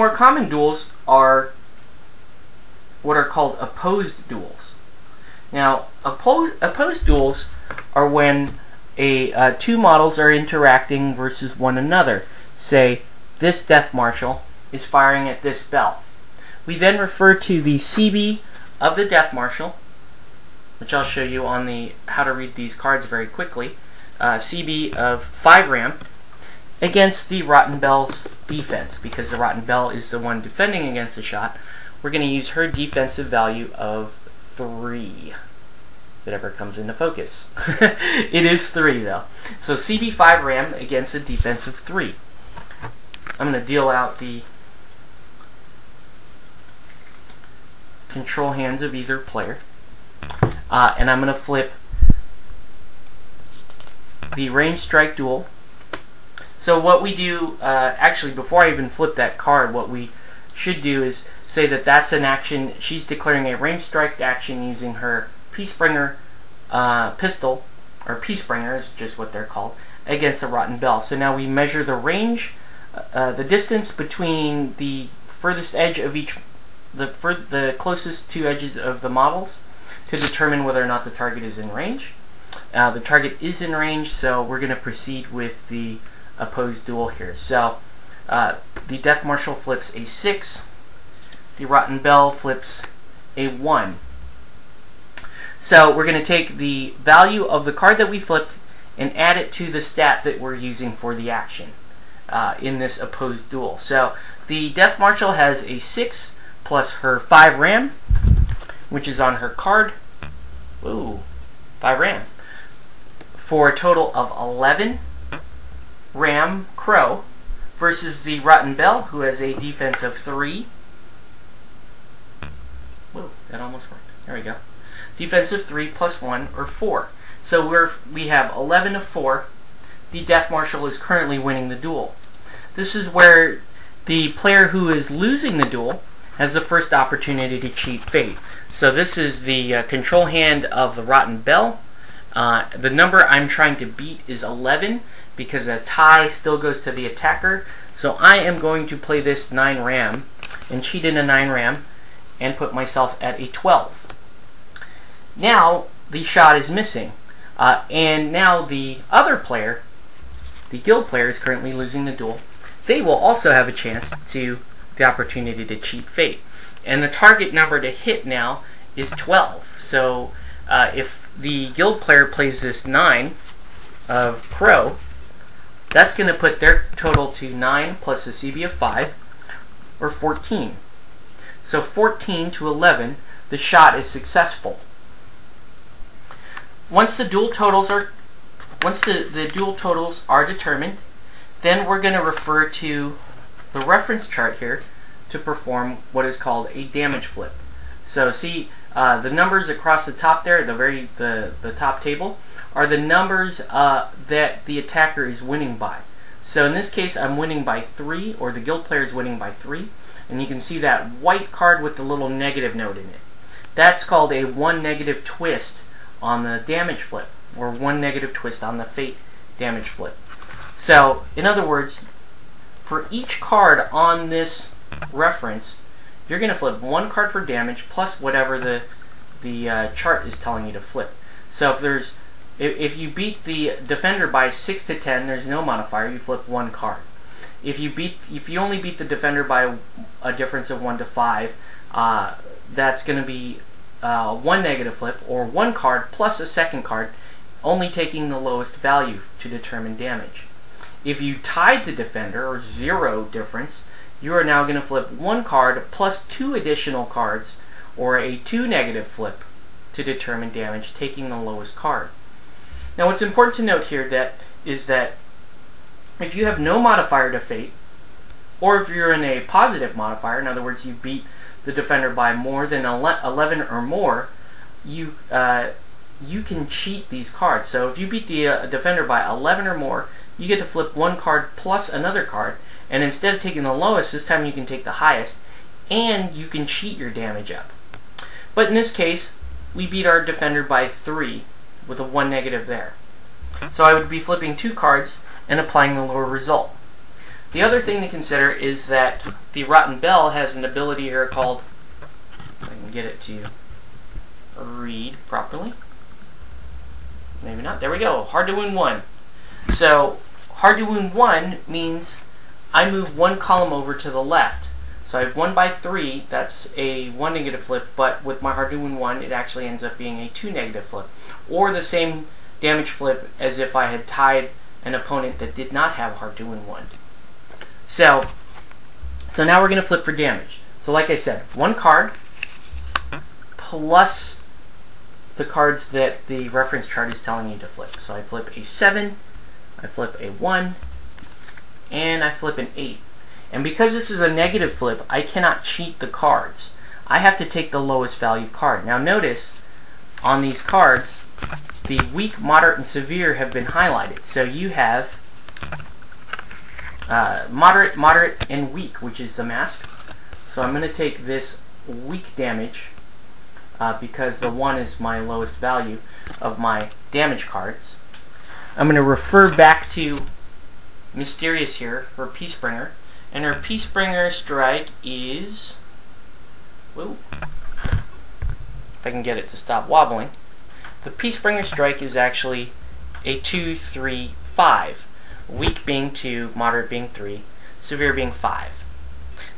more common duels are what are called opposed duels. Now, opposed duels are when two models are interacting versus one another. Say, this Death Marshal is firing at this bell. We then refer to the CB of the Death Marshal, which I'll show you on the how to read these cards very quickly. CB of 5 RAM against the Rotten Bell's defense, because the Rotten Bell is the one defending against the shot. We're going to use her defensive value of 3. If it ever comes into focus. It is 3 though. So CB 5 RAM against a defense of 3. I'm going to deal out the control hands of either player. And I'm going to flip the range strike duel. So what we do, actually before I even flip that card, what we should do is say that that's an action. She's declaring a range strike action using her Peacebringer pistol, or Peacebringer is just what they're called, against a Rotten Bell. So now we measure the range, the distance between the furthest edge of each, the closest 2 edges of the models, to determine whether or not the target is in range. The target is in range, so we're going to proceed with the opposed duel here. So the Death Marshal flips a 6, the Rotten Bell flips a 1. So we're going to take the value of the card that we flipped and add it to the stat that we're using for the action in this opposed duel. So the Death Marshal has a 6 plus her 5 RAM, which is on her card. Ooh, 5 RAM. For a total of 11 RAM Crow versus the Rotten Bell, who has a defense of 3. Whoa, that almost worked. There we go. Defense of 3 plus 1, or 4. So we have 11 of 4. The Death Marshal is currently winning the duel. This is where the player who is losing the duel has the first opportunity to cheat fate. So this is the control hand of the Rotten Bell. The number I'm trying to beat is 11 because a tie still goes to the attacker. So I am going to play this 9 RAM and cheat in a 9 RAM and put myself at a 12. Now the shot is missing, and now the other player, the guild player, is currently losing the duel. They will also have a chance to the opportunity to cheat fate, and the target number to hit now is 12. So if the guild player plays this 9 of Crow, that's going to put their total to 9 plus a CB of 5, or 14. So 14 to 11, the shot is successful. Once the duel totals are determined, then we're going to refer to the reference chart here to perform what is called a damage flip. So see, the numbers across the top there, the top table, are the numbers that the attacker is winning by. So in this case, I'm winning by 3, or the guild player is winning by 3, and you can see that white card with the little negative note in it. That's called a 1 negative twist on the damage flip, or 1 negative twist on the fate damage flip. So, in other words, for each card on this reference, you're going to flip 1 card for damage plus whatever the chart is telling you to flip. So if you beat the defender by 6 to 10, there's no modifier. You flip 1 card. If you only beat the defender by a difference of 1 to 5, that's going to be 1 negative flip, or 1 card plus a second card, only taking the lowest value to determine damage. If you tied the defender, or 0 difference, you are now going to flip 1 card plus 2 additional cards, or a 2 negative flip, to determine damage, taking the lowest card. Now what's important to note here is that if you have no modifier to fate, or if you're in a positive modifier, in other words, you beat the defender by more than 11 or more, you can cheat these cards. So if you beat the defender by 11 or more, you get to flip 1 card plus another card, and instead of taking the lowest, this time you can take the highest, and you can cheat your damage up. But in this case, we beat our defender by 3 with a 1 negative there. So I would be flipping 2 cards and applying the lower result. The other thing to consider is that the Rotten Bell has an ability here called, if I can get it to read properly. Maybe not. There we go. Hard to wound 1. So hard to wound 1 means I move one column over to the left. So I have 1 by 3, that's a 1 negative flip, but with my hard to wound 1, it actually ends up being a 2 negative flip. Or the same damage flip as if I had tied an opponent that did not have hard to wound 1. So now we're going to flip for damage. So like I said, 1 card plus the cards that the reference chart is telling you to flip. So I flip a 7, I flip a 1, and I flip an 8. And because this is a negative flip, I cannot cheat the cards. I have to take the lowest value card. Now notice, on these cards, the weak, moderate, and severe have been highlighted. So you have moderate, moderate, and weak, which is the mask. So I'm going to take this weak damage because the 1 is my lowest value of my damage cards. I'm going to refer back to Mysterious here, her Peacebringer. And her Peacebringer strike is... Whoa. If I can get it to stop wobbling. The Peacebringer strike is actually a 2, 3, 5. Weak being 2, moderate being 3, severe being 5.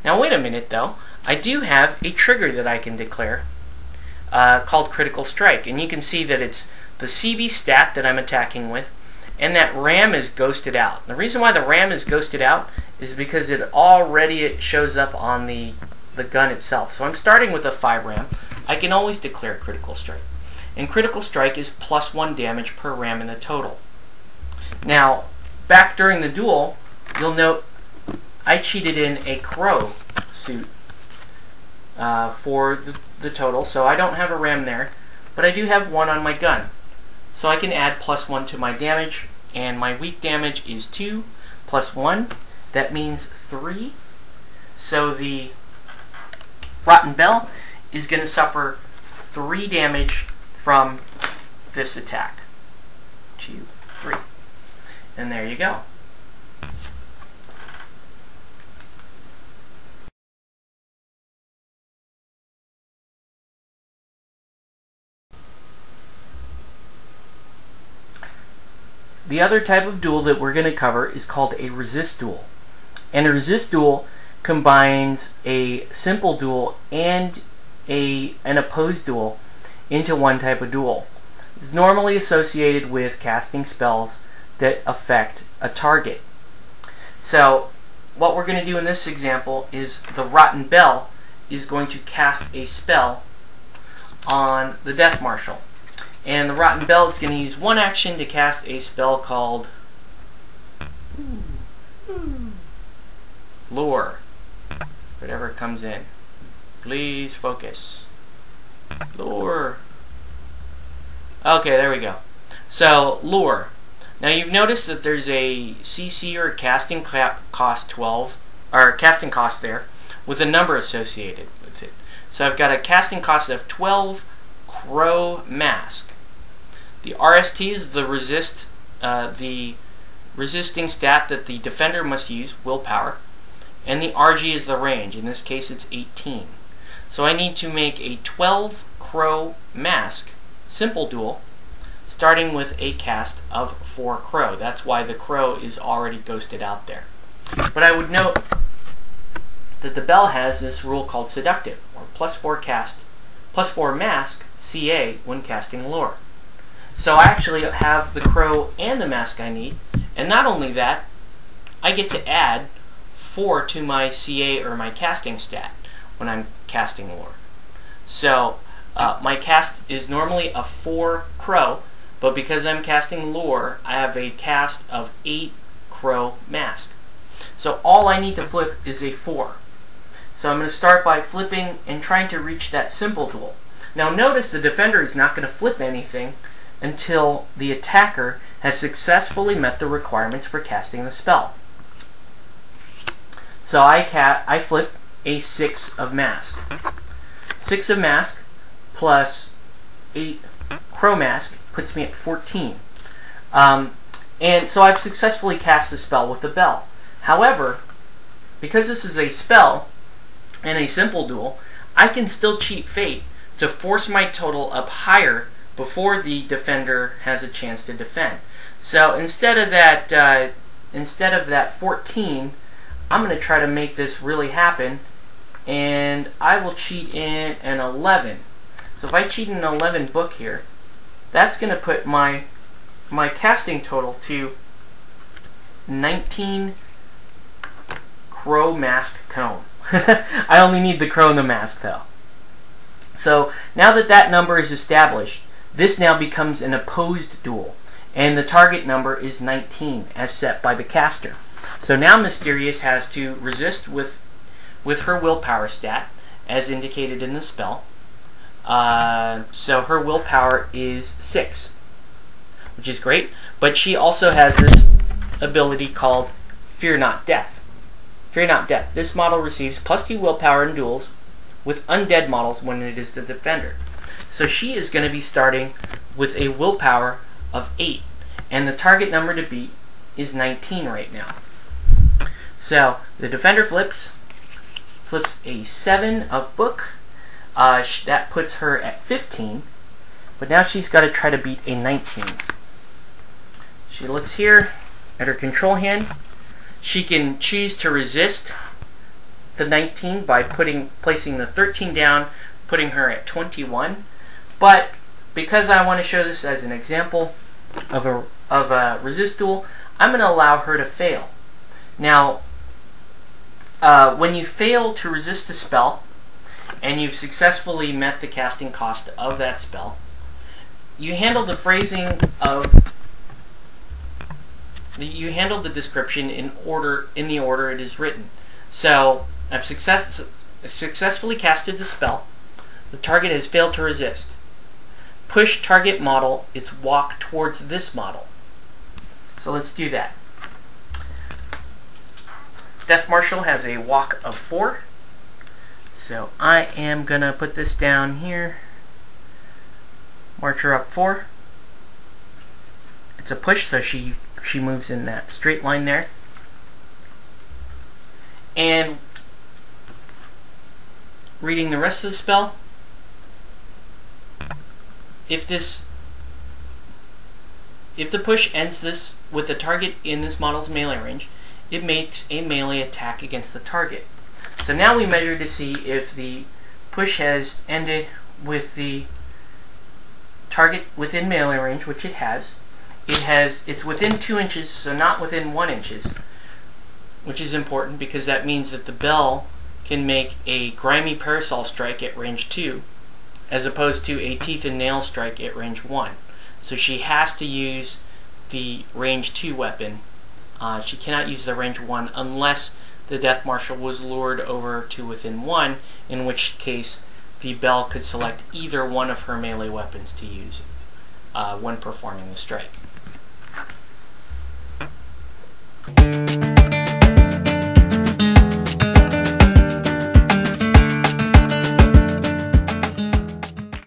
Now wait a minute though. I do have a trigger that I can declare called Critical Strike. And you can see that it's the CB stat that I'm attacking with, and that RAM is ghosted out. The reason why the RAM is ghosted out is because it shows up on the gun itself. So I'm starting with a 5 RAM. I can always declare Critical Strike. And Critical Strike is +1 damage per RAM in the total. Now, back during the duel, you'll note I cheated in a Crow suit for the total. So I don't have a RAM there, but I do have 1 on my gun. So I can add +1 to my damage, and my weak damage is 2 + 1. That means 3. So the Rotten Bell is going to suffer 3 damage from this attack. 2, 3. And there you go. The other type of duel that we're going to cover is called a resist duel. And a resist duel combines a simple duel and an opposed duel into one type of duel. It's normally associated with casting spells that affect a target. So what we're going to do in this example is the Rotten Bell is going to cast a spell on the Death Marshal. And the Rotten Bell is going to use 1 action to cast a spell called Lure. Whatever comes in. Please focus. Lure. Okay, there we go. So, Lure. Now you've noticed that there's a CC or casting cost 12, or casting cost there, with a number associated with it. So I've got a casting cost of 12 Crow Mask. The RST is the resisting stat that the defender must use, willpower, and the RG is the range. In this case, it's 18. So I need to make a 12 Crow Mask simple duel, starting with a cast of 4 Crow. That's why the Crow is already ghosted out there. But I would note that the Bell has this rule called Seductive, or +4 Mask CA when casting Lure. So I actually have the Crow and the Mask I need, and not only that, I get to add 4 to my CA or my casting stat when I'm casting Lure. So my cast is normally a 4 Crow, but because I'm casting Lure, I have a cast of 8 Crow Mask. So all I need to flip is a 4. So I'm going to start by flipping and trying to reach that simple duel. Now notice the defender is not going to flip anything until the attacker has successfully met the requirements for casting the spell. So I flip a 6 of Mask. 6 of Mask plus 8 Crow Mask puts me at 14. And so I've successfully cast the spell with the Bell. However, because this is a spell and a simple duel, I can still cheat fate to force my total up higher before the defender has a chance to defend. So instead of that 14, I'm going to try to make this really happen, and I will cheat in an 11. So if I cheat in an 11 book here, that's going to put my casting total to 19 Crow Mask Tome. I only need the Crow and the Mask though. So now that number is established, this now becomes an opposed duel, and the target number is 19 as set by the caster. So now Mysterious has to resist with her willpower stat as indicated in the spell. So her willpower is 6, which is great, but she also has this ability called Fear Not Death. Fear Not Death. This model receives +2 willpower in duels with undead models when it is the defender. So she is going to be starting with a willpower of 8, and the target number to beat is 19 right now. So the defender flips a 7 of book. That puts her at 15, but now she's got to try to beat a 19. She looks here at her control hand. She can choose to resist the 19 by placing the 13 down, putting her at 21. But because I want to show this as an example of a resist duel, I'm going to allow her to fail. Now, when you fail to resist a spell, and you've successfully met the casting cost of that spell, you handle the phrasing you handle the description in the order it is written. So I've successfully casted the spell. The target has failed to resist. Push target model its walk towards this model. So let's do that. Death Marshal has a walk of 4. So I am gonna put this down here. March her up 4. It's a push, so she moves in that straight line there. And reading the rest of the spell, if the push ends this with the target in this model's melee range, it makes a melee attack against the target. So now we measure to see if the push has ended with the target within melee range, which it has. It's within 2 inches, so not within 1 inches, which is important because that means that the bell can make a grimy parasol strike at range 2, as opposed to a teeth and nail strike at range 1. So she has to use the range 2 weapon. She cannot use the range 1 unless the Death Marshal was lured over to within 1, in which case the bell could select either one of her melee weapons to use when performing the strike.